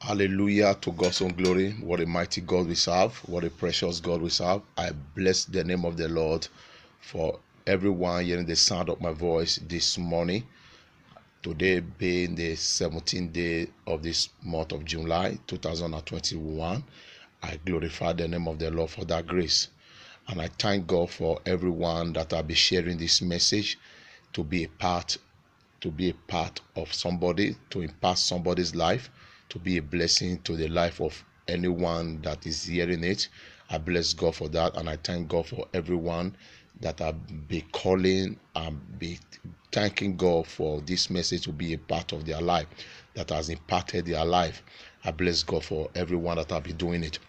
Hallelujah to God's own glory. What a mighty God we serve. What a precious God we serve. I bless the name of the Lord for everyone hearing the sound of my voice this morning. Today being the 17th day of this month of July 2021. I glorify the name of the Lord for that grace. And I thank God for everyone that will be sharing this message to be a part of somebody, to impact somebody's life, to be a blessing to the life of anyone that is hearing it. I bless God for that, and I thank God for everyone that I'll be calling and be thanking God for this message to be a part of their life, that has impacted their life. I bless God for everyone that I'll be doing it.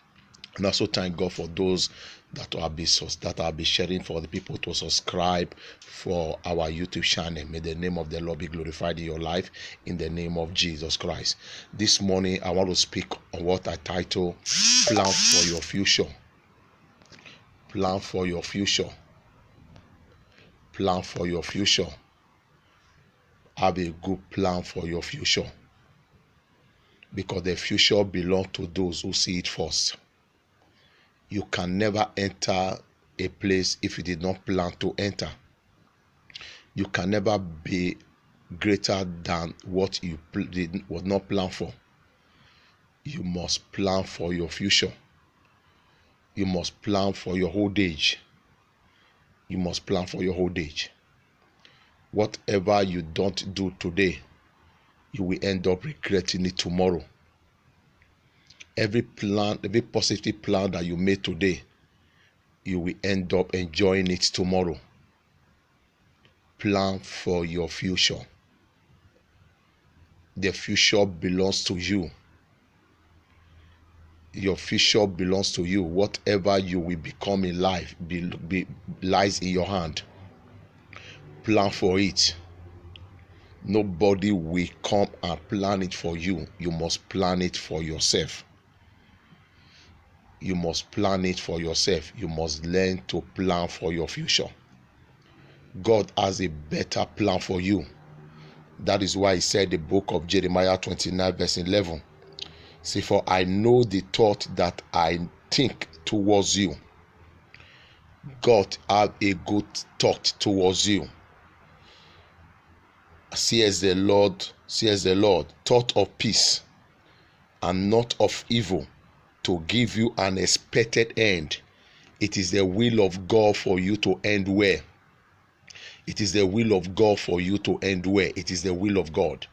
And also thank God for those that will be sharing, for the people to subscribe for our YouTube channel. May the name of the Lord be glorified in your life in the name of Jesus Christ. This morning I want to speak on what I title Plan for Your Future. Plan for your future. Plan for your future. Have a good plan for your future, because the future belongs to those who see it first. You can never enter a place if you did not plan to enter. You can never be greater than what you was not plan for. You must plan for your future. You must plan for your old age. You must plan for your old age. Whatever you don't do today, you will end up regretting it tomorrow. Every positive plan that you made today, you will end up enjoying it tomorrow. Plan for your future. The future belongs to you. Your future belongs to you. Whatever you will become in life lies in your hand. Plan for it. Nobody will come and plan it for you. You must plan it for yourself. You must plan it for yourself. You must learn to plan for your future. God has a better plan for you. That is why he said the book of Jeremiah 29 verse 11. See, for I know the thought that I think towards you. God has a good thought towards you. Says the Lord, thought of peace and not of evil, to give you an expected end. It is the will of God for you to end well. It is the will of God for you to end well. It is the will of God.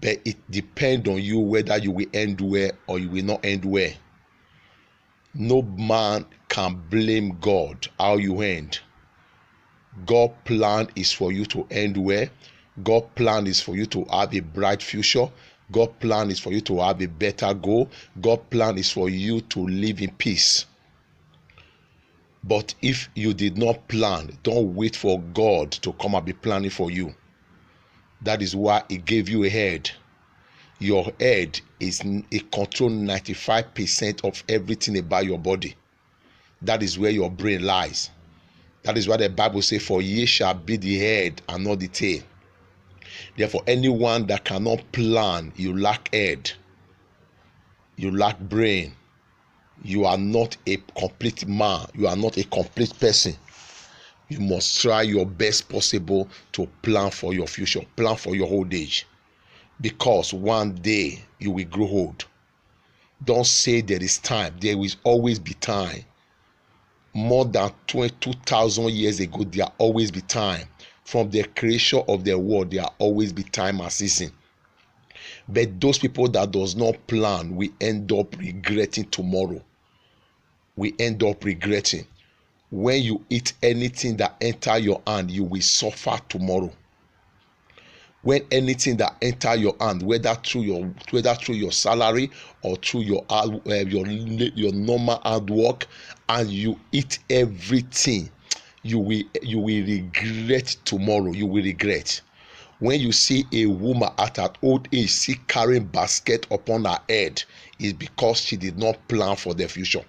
But it depends on you whether you will end well or you will not end well. No man can blame God how you end. God's plan is for you to end well. God's plan is for you to have a bright future. God's plan is for you to have a better goal. God's plan is for you to live in peace. But if you did not plan, don't wait for God to come and be planning for you. That is why he gave you a head. Your head it controls 95% of everything about your body. That is where your brain lies. That is why the Bible says, for ye shall be the head and not the tail. Therefore, anyone that cannot plan, you lack head. You lack brain. You are not a complete man. You are not a complete person. You must try your best possible to plan for your future. Plan for your old age. Because one day you will grow old. Don't say there is time. There will always be time. More than 22,000 years ago, there always be time. From the creation of the world, there always be time and season. But those people that does not plan, we end up regretting tomorrow. We end up regretting. When you eat anything that enter your hand, you will suffer tomorrow. When anything that enter your hand, whether through your salary or through your normal hard work, and you eat everything, you will regret tomorrow. You will regret. When you see a woman at her old age still carrying basket upon her head, is because she did not plan for the future.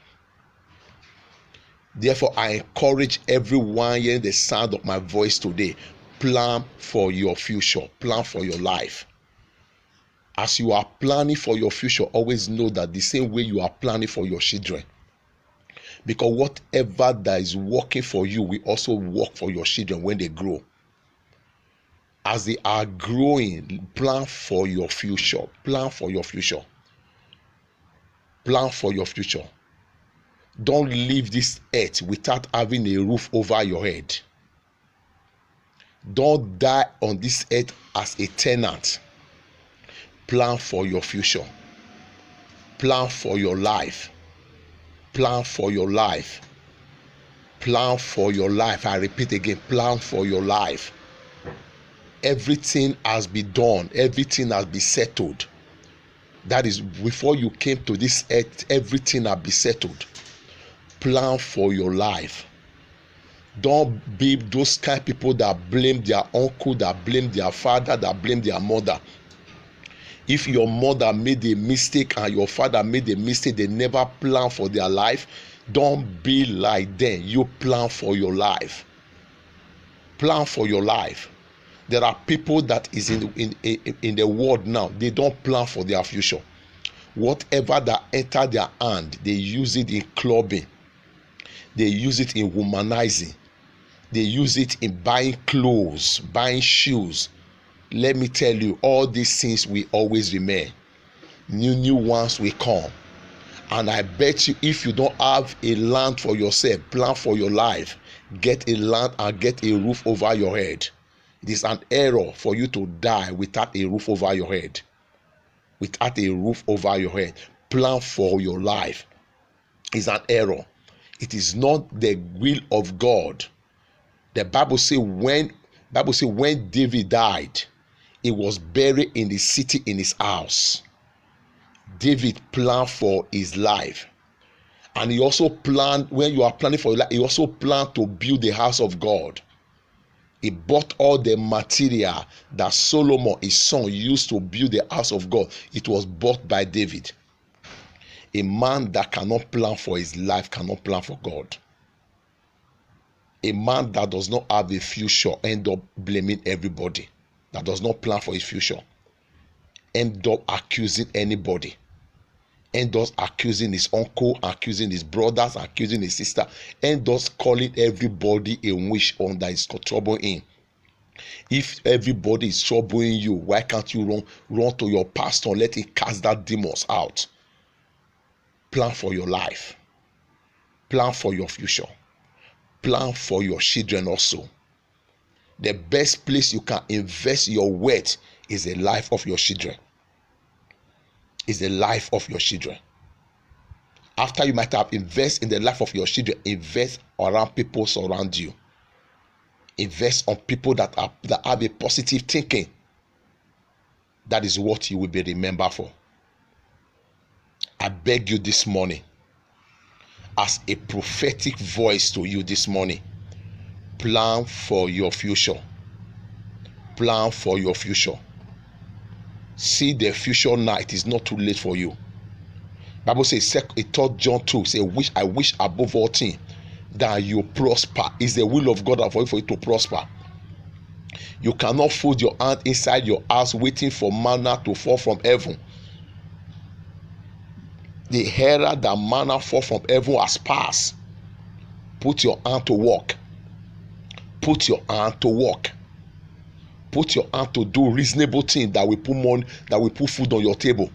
Therefore, I encourage everyone hearing the sound of my voice today, plan for your future. Plan for your life. As you are planning for your future, always know that the same way you are planning for your children. Because whatever that is working for you will also work for your children when they grow. As they are growing, plan for your future. Plan for your future. Plan for your future. Don't leave this earth without having a roof over your head. Don't die on this earth as a tenant. Plan for your future. Plan for your life. Plan for your life. Plan for your life. I repeat again, plan for your life. Everything has been done. Everything has been settled. That is, before you came to this earth, everything has been settled. Plan for your life. Don't be those kind of people that blame their uncle, that blame their father, that blame their mother. If your mother made a mistake and your father made a mistake, they never plan for their life. Don't be like them. You plan for your life. Plan for your life. There are people that is in the world now, they don't plan for their future. Whatever that enter their hand, they use it in clubbing. They use it in womanizing. They use it in buying clothes, buying shoes. Let me tell you, all these things will always remain. New ones will come. And I bet you, if you don't have a land for yourself, plan for your life, get a land and get a roof over your head. It is an error for you to die without a roof over your head. Without a roof over your head. Plan for your life. It's an error. It is not the will of God. The Bible says when David died, he was buried in the city in his house. David planned for his life. And he also planned, when you are planning for your life, he also planned to build the house of God. He bought all the material that Solomon, his son, used to build the house of God. It was bought by David. A man that cannot plan for his life cannot plan for God. A man that does not have a future end up blaming everybody. That does not plan for his future. End up accusing anybody. End up accusing his uncle, accusing his brothers, accusing his sister. End up calling everybody a witch on that is troubling him. If everybody is troubling you, why can't you run to your pastor and let him cast that demons out? Plan for your life. Plan for your future. Plan for your children also. The best place you can invest your wealth is the life of your children. Is the life of your children. After you might have invested in the life of your children, invest around people surround you. Invest on people that have a positive thinking. That is what you will be remembered for. I beg you this morning, as a prophetic voice to you this morning, plan for your future. Plan for your future. See the future now. It is not too late for you. Bible says, 3 John 2, say, I wish above all things that you prosper. It's the will of God for you to prosper. You cannot fold your hand inside your house waiting for manna to fall from heaven. The era that manna fall from heaven has passed. Put your hand to work. Put your hand to work. Put your hand to do reasonable things that will put money, that will put food on your table.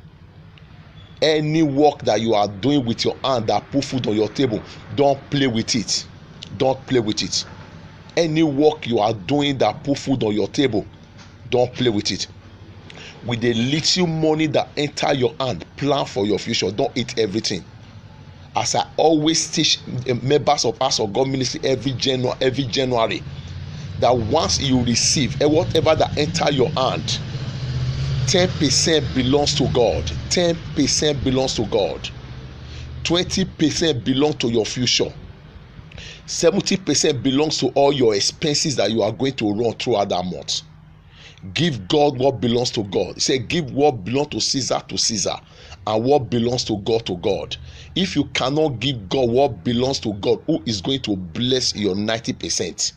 Any work that you are doing with your hand that put food on your table, don't play with it. Don't play with it. Any work you are doing that put food on your table, don't play with it. With the little money that enter your hand, plan for your future. Don't eat everything. As I always teach members of House of God Ministry every January, that once you receive whatever that enter your hand, 10% belongs to God. 10% belongs to God. 20% belongs to your future. 70% belongs to all your expenses that you are going to run throughout that month. Give God what belongs to God. He said, give what belongs to Caesar, and what belongs to God. If you cannot give God what belongs to God, who is going to bless your 90%?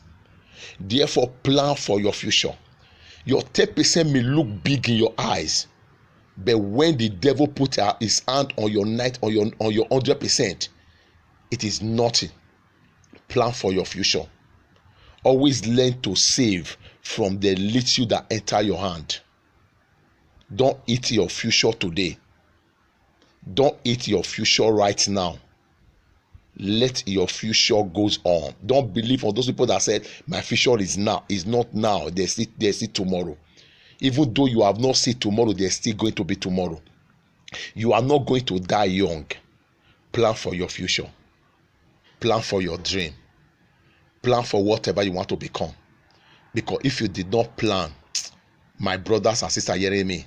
Therefore, plan for your future. Your 10% may look big in your eyes, But when the devil put his hand on your 100%, it is nothing. Plan for your future. Always learn to save from the little that enter your hand. Don't eat your future today. Don't eat your future right now. Let your future goes on. Don't believe on those people that said my future is now. Is not now. There's still tomorrow. Even though you have not seen tomorrow, there's still going to be tomorrow. You are not going to die young. Plan for your future. Plan for your dream. Plan for whatever you want to become. Because if you did not plan, my brothers and sisters hearing me,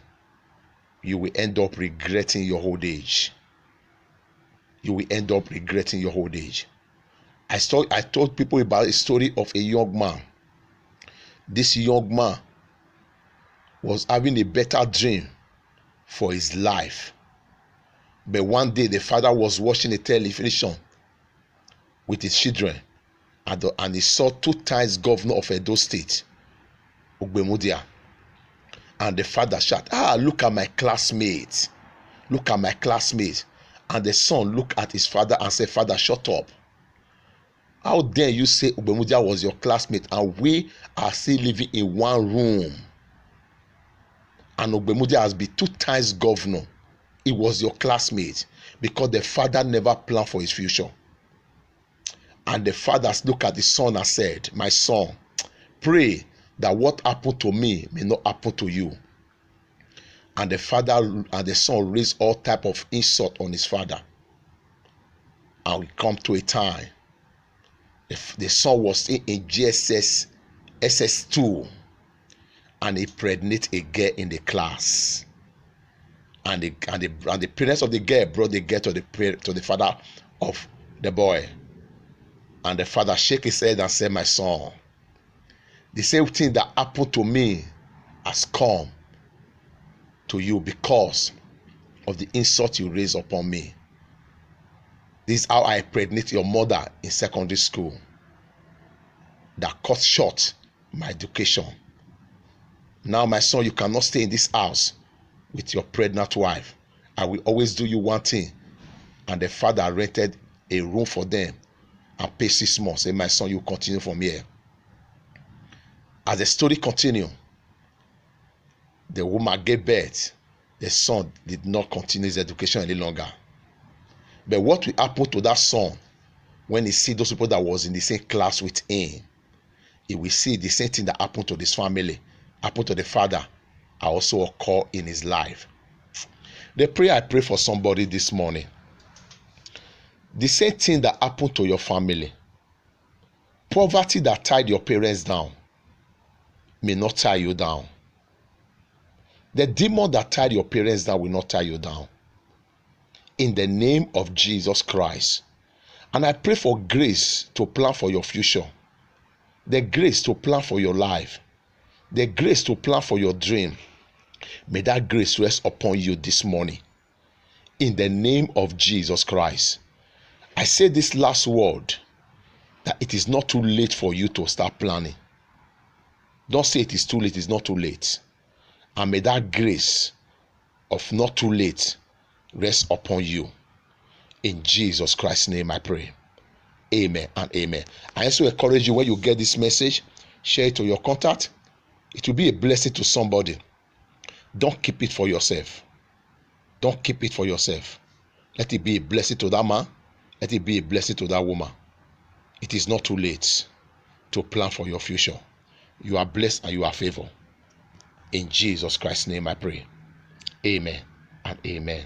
you will end up regretting your old age. You will end up regretting your old age. I told people about a story of a young man. This young man was having a better dream for his life. But one day the father was watching a television with his children, and he saw 2 times governor of Edo State, Ogbemudia. And the father shouted, look at my classmates. Look at my classmates. And the son looked at his father and said, Father, shut up. How dare you say Ogbemudia was your classmate and we are still living in one room? And Ogbemudia has been 2 times governor. He was your classmate because the father never planned for his future. And the father looked at the son and said, my son, pray that what happened to me may not happen to you. And the father and the son raised all type of insult on his father. And we come to a time, the son was in GSS SS2, and he impregnated a girl in the class. And the parents of the girl brought the girl to the father of the boy. And the father shook his head and said, my son, the same thing that happened to me has come to you because of the insult you raised upon me. This is how I impregnated your mother in secondary school. That cut short my education. Now, my son, you cannot stay in this house with your pregnant wife. I will always do you one thing. And the father rented a room for them and paid 6 months. Say, my son, you continue from here. As the story continued, the woman gave birth. The son did not continue his education any longer. But what will happen to that son when he see those people that was in the same class with him? He will see the same thing that happened to this family, happened to the father, also occur in his life. The prayer I pray for somebody this morning, the same thing that happened to your family, poverty that tied your parents down, may not tie you down. The demon that tied your parents down will not tie you down. In the name of Jesus Christ. And I pray for grace to plan for your future. The grace to plan for your life. The grace to plan for your dream. May that grace rest upon you this morning. In the name of Jesus Christ. I say this last word, that it is not too late for you to start planning. Don't say it is too late, it's not too late. And may that grace of not too late rest upon you. In Jesus Christ's name I pray. Amen and amen. I also encourage you, when you get this message, share it to your contact. It will be a blessing to somebody. Don't keep it for yourself. Don't keep it for yourself. Let it be a blessing to that man. Let it be a blessing to that woman. It is not too late to plan for your future. You are blessed and you are favored. In Jesus Christ's name I pray. Amen and amen.